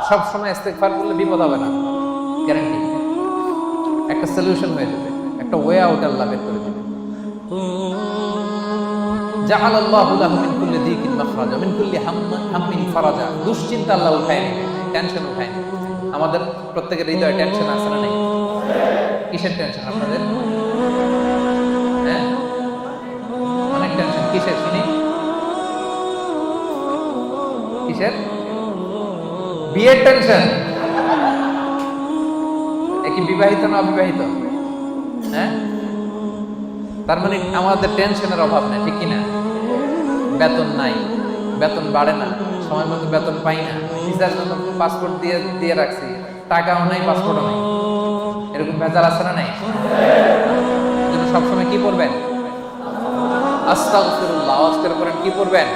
সব সময় ইস্তেগফার করলে বিপদ হবে না, গ্যারান্টি। একটা সলিউশন হয়ে যাবে, একটা ওয়ে আউট আল্লাহ বের করে দেবে। জাআলাল্লাহু লাহু মিন কুল্লি দিকিন মাখরাজা মিন কুল্লি হাম্মিন ফারাজা। দুশ্চিন্তা আল্লাহ উঠায় নেবে, টেনশন উঠায় নেবে। আমাদের প্রত্যেকের হৃদয়ে টেনশন আছে না নাই? কিসের টেনশন আপনাদের? হ্যাঁ, অনেক টেনশন। কিসের শুনি? কিসের? বিয়ের টেনশন। কি বিবাহিত না অবিবাহিত? হ্যাঁ, তার মানে আমাদের টেনশনের অভাব নেই, ঠিক কিনা? বেতন নাই, বেতন বাড়ে না, সময় মতো বেতন পাই না, ভিসার জন্য পাসপোর্ট দিয়ে রাখছি, টাকাও নাই, পাসপোর্টও নাই, এরকম ভেজাল আছে না নাই? এজন্য সবসময় কি করবেন? আস্তাগফিরুল্লাহ। আওয়াজ করে পড়েন, কি করবেন?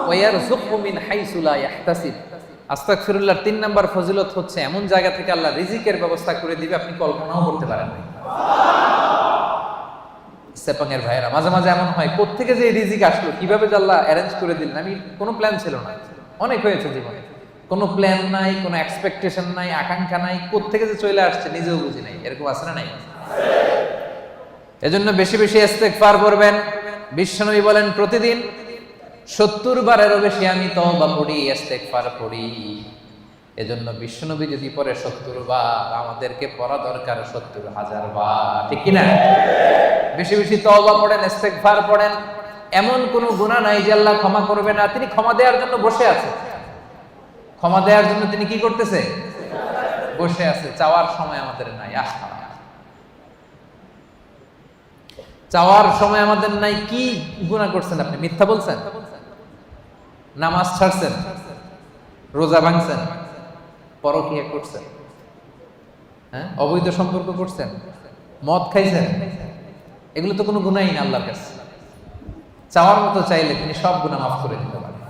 ওয়ারযুকহু মিন হাইসু লা ইয়াহতাসিব। আস্তাগফিরুল্লাহর 3 নাম্বার ফজিলত হচ্ছে এমন জায়গা থেকে আল্লাহ রিজিকের ব্যবস্থা করে দিবে আপনি কল্পনাও করতে পারেন না। সেপাঙের ভাইয়েরা, মাঝে মাঝে এমন হয়, কোত্থেকে যে রিজিক আসলো, কিভাবে যে আল্লাহ অ্যারেঞ্জ করে দিলেন। আমি কোনো প্ল্যান ছিল না, অনেক হয়েছে জীবনে, কোনো প্ল্যান নাই, কোনো এক্সপেকটেশন নাই, আকাঙ্ক্ষা নাই, কোত্থেকে যে চলে আসছে নিজেও বুঝি নাই। এরকম আছে না নাই? এজন্য বেশি বেশি ইস্তেগফার করবেন। বিশ্বনবী বলেন প্রতিদিন 70 বারেরও বেশি আমি তওবা করি, ইস্তেগফার করি। এজন্য বিশ্বনবী যদি পড়ে 70 বার, আমাদেরকে পড়া দরকার 70,000 বার, ঠিক কিনা? বেশি বেশি তওবা পড়েন, ইস্তেগফার পড়েন। এমন কোনো গুনাহ নাই যে আল্লাহ ক্ষমা করবে না। তিনি ক্ষমা দেওয়ার জন্য বসে আছে। ক্ষমা দেওয়ার জন্য তিনি কি করতেছে? বসে আছে। চাওয়ার সময় আমাদের নাই। আহা, চাওয়ার সময় আমাদের নাই। কি গুনাহ করছেন আপনি? মিথ্যা বলছেন, নামাজ ছাড়ছেন, রোজা ভাঙছেন, পরকীয়া করছেন, হ্যাঁ, অবৈধ সম্পর্ক করছেন, মদ খাইছেন, এগুলো তো কোনো গুনাহই না আল্লাহর কাছে। চাওয়ার মতো চাইলে তিনি সব গুনাহ মাফ করে দিতে পারেন।